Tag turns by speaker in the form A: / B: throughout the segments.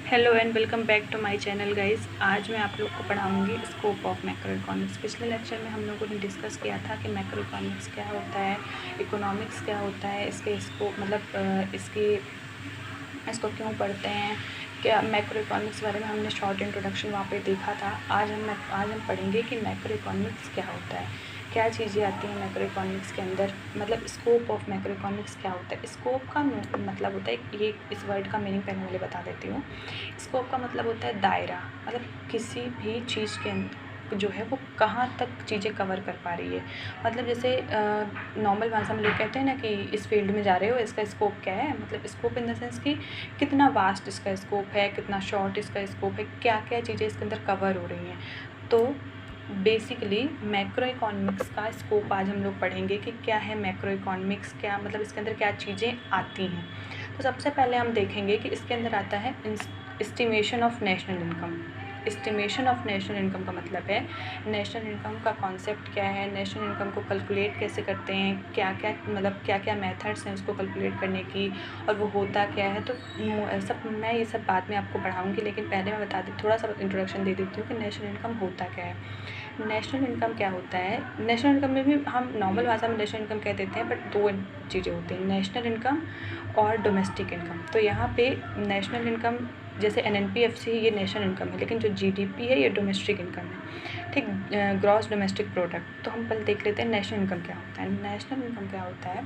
A: Hello and welcome back to my channel guys. आज मैं आप लोग को पढ़ाऊंगी स्कोप ऑफ मैक्रो इकोनॉमिक्स। पिछले लेक्चर में हम लोगों ने डिस्कस किया था कि मैक्रो इकोनॉमिक्स क्या होता है, इकोनॉमिक्स क्या होता है, इसके स्कोप इसको क्यों पढ़ते हैं, क्या मैक्रो इकोनॉमिक्स के बारे में हमने शॉर्ट इंट्रोडक्शन वहाँ पे देखा था। आज हम पढ़ेंगे कि मैक्रो इकोनॉमिक्स क्या होता है, क्या चीज़ें आती हैं मैक्रो इकोनॉमिक्स के अंदर, मतलब स्कोप ऑफ मैक्रो इकोनॉमिक्स क्या होता है। स्कोप का मतलब होता है, ये इस वर्ड का मीनिंग पहले वाले बता देती हूँ। स्कोप का मतलब होता है दायरा, मतलब किसी भी चीज़ के जो है वो कहाँ तक चीज़ें कवर कर पा रही है। मतलब जैसे नॉर्मल भाषा में लोग कहते हैं ना कि इस फील्ड में जा रहे हो, इसका स्कोप क्या है। मतलब स्कोप इन द सेंस कि कितना वास्ट इसका स्कोप है, कितना शॉर्ट इसका स्कोप है, क्या क्या चीज़ें इसके अंदर कवर हो रही हैं। तो बेसिकली मैक्रो इकोनॉमिक्स का स्कोप आज हम लोग पढ़ेंगे कि क्या है मैक्रो इकोनॉमिक्स, क्या मतलब इसके अंदर क्या चीज़ें आती हैं। तो सबसे पहले हम देखेंगे कि इसके अंदर आता है estimation of national income. Estimation of national income का मतलब है नेशनल इनकम का कॉन्सेप्ट क्या है, नेशनल इनकम को कैलकुलेट कैसे करते हैं, क्या क्या मतलब क्या क्या मेथड्स हैं उसको कैलकुलेट करने की, और वो होता क्या है। तो मैं ये सब बाद में आपको पढ़ाऊँगी, लेकिन पहले मैं बता दी, थोड़ा सा इंट्रोडक्शन दे देती हूँ कि नेशनल इनकम होता क्या है। नेशनल इनकम क्या होता है। नेशनल इनकम में भी हम नॉर्मल भाषा में नेशनल इनकम कह देते हैं, बट दो चीज़ें होती हैं, नेशनल इनकम और डोमेस्टिक इनकम। तो यहाँ पे नेशनल इनकम जैसे NNPFC ये नेशनल इनकम है, लेकिन जो GDP है ये डोमेस्टिक इनकम है, ठीक, ग्रॉस डोमेस्टिक प्रोडक्ट। तो हम पहले देख लेते हैं नेशनल इनकम क्या होता है। नेशनल इनकम क्या होता है,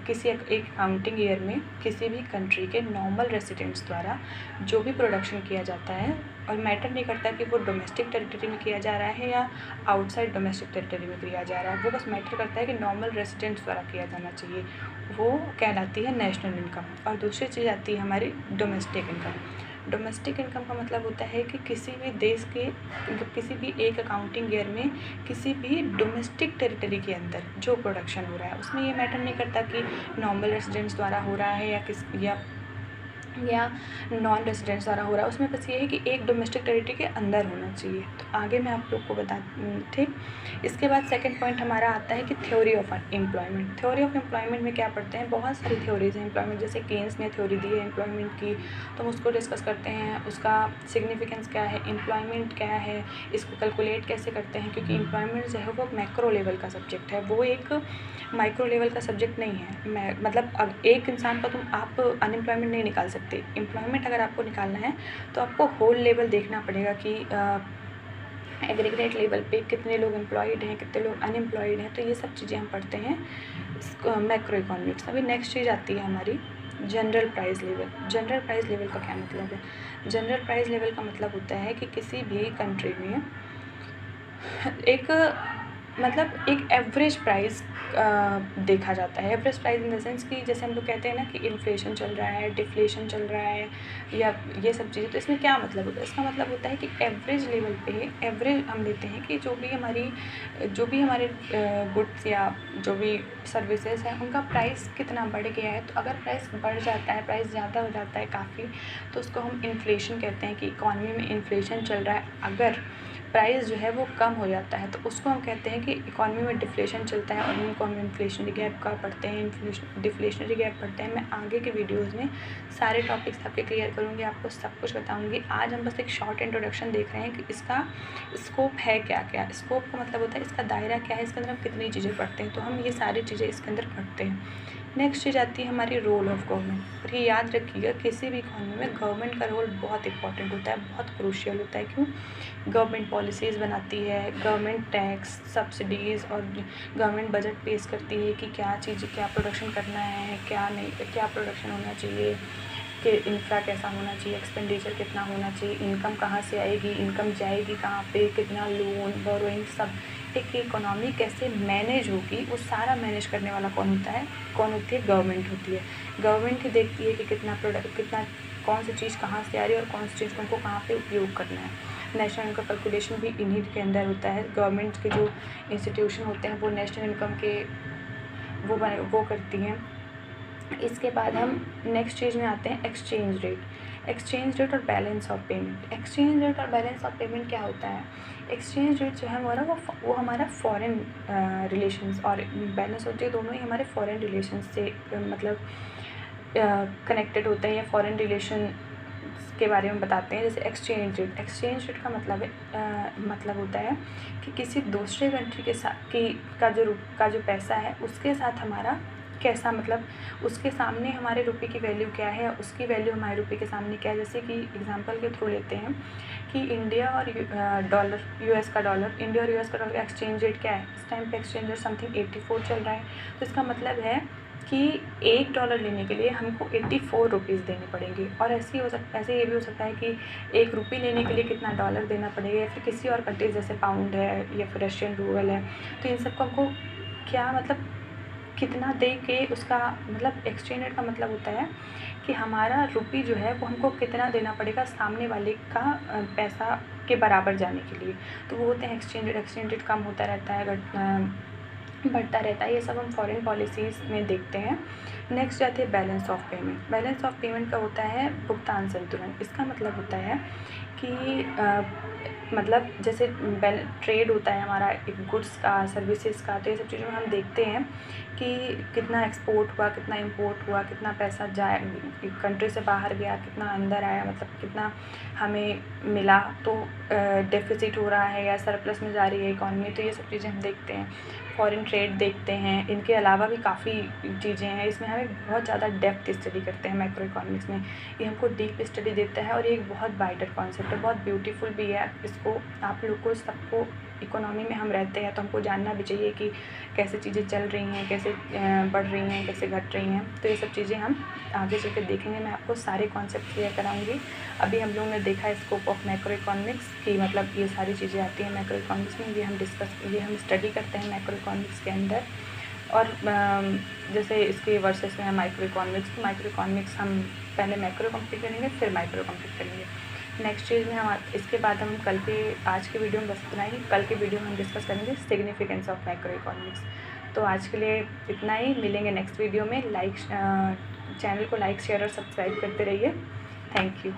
A: किसी एक अकाउंटिंग ईयर में किसी भी कंट्री के नॉर्मल रेसिडेंट्स द्वारा जो भी प्रोडक्शन किया जाता है, और मैटर नहीं करता कि वो डोमेस्टिक टेरिटरी में किया जा रहा है या आउटसाइड डोमेस्टिक टेरिटरी में किया जा रहा है, वो बस मैटर करता है कि नॉर्मल रेसिडेंट्स द्वारा किया जाना चाहिए, वो कहलाती है नेशनल इनकम। और दूसरी चीज़ आती है हमारी डोमेस्टिक इनकम। डोमेस्टिक इनकम का मतलब होता है कि किसी भी देश के किसी भी एक अकाउंटिंग ईयर में किसी भी डोमेस्टिक टेरिटरी के अंदर जो प्रोडक्शन हो रहा है, उसमें ये मैटर नहीं करता कि नॉर्मल रेसिडेंट्स द्वारा हो रहा है या नॉन रेसिडेंट्स द्वारा हो रहा है, उसमें बस ये है कि एक डोमेस्टिक टेरिटरी के अंदर होना चाहिए। तो आगे मैं आप लोग को बता, ठीक। इसके बाद सेकंड पॉइंट हमारा आता है कि theory of employment. Theory of employment में क्या पढ़ते हैं, बहुत सारी थ्योरीज हैं एम्प्लॉयमेंट, जैसे केन्स ने थ्योरी दी है एम्प्लॉयमेंट की, तो हम उसको डिस्कस करते हैं। उसका सिग्निफिकेंस क्या है, एम्प्लॉयमेंट क्या है, इसको कैलकुलेट कैसे करते हैं, क्योंकि एम्प्लॉयमेंट जो है वो मैक्रो लेवल का सब्जेक्ट है, वो एक माइक्रो लेवल का सब्जेक्ट नहीं है। मतलब अब एक इंसान का आप अनएम्प्लॉयमेंट नहीं निकाल सकते। एम्प्लॉयमेंट अगर आपको निकालना है तो आपको होल लेवल देखना पड़ेगा कि एग्रीगेट लेवल पे कितने लोग एम्प्लॉयड हैं, कितने लोग अनएम्प्लॉयड हैं। तो ये सब चीज़ें हम पढ़ते हैं मैक्रो इकोनॉमिक्स। अभी नेक्स्ट चीज़ आती है हमारी general price level. General price level का क्या मतलब है। जनरल प्राइस लेवल का मतलब होता है कि किसी भी कंट्री में एक एवरेज प्राइस देखा जाता है। Average price in the sense कि जैसे हम लोग कहते हैं ना कि इन्फ्लेशन चल रहा है, डिफ्लेशन चल रहा है, या ये सब चीज़ें। तो इसमें क्या मतलब होता है, इसका मतलब होता है कि एवरेज लेवल पे एवरेज हम लेते हैं कि जो भी हमारे गुड्स या जो भी सर्विसेज हैं उनका प्राइस कितना बढ़ गया है। तो अगर प्राइस बढ़ जाता है, प्राइस ज़्यादा हो जाता है काफ़ी, तो उसको हम इन्फ्लेशन कहते हैं कि इकॉनमी में इन्फ्लेशन चल रहा है। अगर प्राइस जो है वो कम हो जाता है तो उसको हम कहते हैं कि इकॉनमी में डिफ्लेशन चलता है, और इनको हम इन्फ्लेशनरी गैप का पढ़ते हैं, डिफ्लेशनरी गैप पढ़ते हैं। मैं आगे के वीडियोज़ में सारे टॉपिक्स आपके क्लियर करूँगी, आपको सब कुछ बताऊँगी। आज हम बस एक शॉर्ट इंट्रोडक्शन देख रहे हैं कि इसका स्कोप है क्या क्या। स्कोप का मतलब होता है इसका दायरा क्या है, इसके अंदर हम कितनी चीज़ें पढ़ते हैं। तो हम ये सारी चीज़ें इसके अंदर पढ़ते हैं। नेक्स्ट चीज़ आती है हमारी रोल ऑफ गवर्नमेंट। और ये याद रखिएगा, किसी भी इकॉनमी में गवर्नमेंट का रोल बहुत इंपॉर्टेंट होता है, बहुत क्रूशियल होता है। क्यों, गवर्नमेंट पॉलिसीज़ बनाती है, गवर्नमेंट टैक्स, सब्सिडीज़ और गवर्नमेंट बजट पेश करती है कि क्या प्रोडक्शन करना है, क्या नहीं, क्या प्रोडक्शन होना चाहिए, कि इंफ्रा कैसा होना चाहिए, एक्सपेंडिचर कितना होना चाहिए, इनकम कहाँ से आएगी, इनकम जाएगी कहाँ पे, कितना लोन बोरोइंग, सब एक इकोनॉमी कैसे मैनेज होगी, वो सारा मैनेज करने वाला कौन होता है, कौन होती है, गवर्नमेंट होती है। गवर्नमेंट ही देखती है कि कितना कौन सी चीज़ कहाँ से आ रही है और कौन सी चीज़ को हमको कहाँ पे उपयोग करना है। नेशनल इनकम कैलकुलेशन भी इन्हीं के अंदर होता है। गवर्नमेंट के जो इंस्टीट्यूशन होते हैं वो नेशनल इनकम के वो करती हैं। इसके बाद हम नेक्स्ट चीज़ में आते हैं एक्सचेंज रेट। एक्सचेंज रेट और balance of payment. Exchange rate और बैलेंस ऑफ पेमेंट क्या होता है। एक्सचेंज रेट जो है हमारा वो हमारा फॉरेन रिलेशंस, और बैलेंस होती है, दोनों ही हमारे फॉरेन रिलेशंस से मतलब कनेक्टेड होते हैं या फॉरेन रिलेशन के बारे में बताते हैं। जैसे एक्सचेंज रेट, एक्सचेंज रेट का मतलब है मतलब होता है कि किसी दूसरे कंट्री के साथ का जो पैसा है उसके साथ हमारा कैसा, मतलब उसके सामने हमारे रुपये की वैल्यू क्या है, उसकी वैल्यू हमारे रुपये के सामने क्या है। जैसे कि एग्जांपल के थ्रू लेते हैं कि इंडिया और डॉलर, यूएस का डॉलर, इंडिया और यूएस का डॉलर का एक्सचेंज रेट क्या है। इस टाइम पे एक्सचेंज रेट समथिंग 84 चल रहा है। तो इसका मतलब है कि $1 लेने के लिए हमको 84 रुपीज़ देने पड़ेंगे। और ऐसे ये भी हो सकता है कि 1 रुपये लेने के लिए कितना डॉलर देना पड़ेगा, या फिर किसी और कंट्रीज जैसे पाउंड है या फिर रशियन रूबल है। तो इन सबको हमको क्या मतलब कितना दे के उसका मतलब एक्सचेंज रेट का मतलब होता है कि हमारा रुपये जो है वो हमको कितना देना पड़ेगा सामने वाले का पैसा के बराबर जाने के लिए। तो वो होते हैं एक्सचेंज रेट। एक्सचेंज रेट कम होता रहता है, बढ़ता रहता है। ये सब हम फॉरेन पॉलिसीज़ में देखते हैं। नेक्स्ट जाते हैं balance of payment. Balance of payment का होता है भुगतान संतुलन। इसका मतलब होता है कि मतलब जैसे ट्रेड होता है हमारा एक गुड्स का, सर्विसेज का। तो ये सब चीज़ों में हम देखते हैं कि कितना एक्सपोर्ट हुआ, कितना इंपोर्ट हुआ, कितना पैसा जाए कंट्री से बाहर गया, कितना अंदर आया, मतलब कितना हमें मिला। तो डेफिसिट हो रहा है या सरप्लस में जा रही है इकॉनमी। तो ये सब चीज़ें हम देखते हैं। फॉरेन ट्रेड देखते हैं। इनके अलावा भी काफ़ी चीज़ें हैं। इसमें हमें बहुत ज़्यादा डेप्थ स्टडी करते हैं मैक्रो इकोनॉमिक्स में। ये हमको डीप स्टडी देता है और ये एक बहुत वाइडर कॉन्सेप्ट है, बहुत ब्यूटीफुल भी है। इसको आप लोग को सबको, इकोनॉमी में हम रहते हैं तो हमको जानना भी चाहिए कि कैसे चीज़ें चल रही हैं, कैसे बढ़ रही हैं, कैसे घट रही हैं। तो ये सब चीज़ें हम आगे चल के देखेंगे। मैं आपको सारे कॉन्सेप्ट क्लियर कराऊंगी। अभी हम लोगों ने देखा स्कोप ऑफ मैक्रो इकोनॉमिक्स की, मतलब ये सारी चीज़ें आती हैं मैक्रो इकोनॉमिक्स में। ये हम स्टडी करते हैं मैक्रो इकोनॉमिक्स के अंदर। और जैसे इसके वर्सेस में है माइक्रो इकोनॉमिक्स। तो माइक्रो इकोनॉमिक्स हम पहले मैक्रो कंप्लीट करेंगे, फिर माइक्रो कंप्लीट करेंगे। नेक्स्ट चीज़ में हम इसके बाद हम आज के वीडियो में बस इतना ही। कल के वीडियो में हम डिस्कस करेंगे सिग्निफिकेंस ऑफ मैक्रो इकोनॉमिक्स। तो आज के लिए इतना ही। मिलेंगे नेक्स्ट वीडियो में। चैनल को लाइक, शेयर और सब्सक्राइब करते रहिए। Thank you.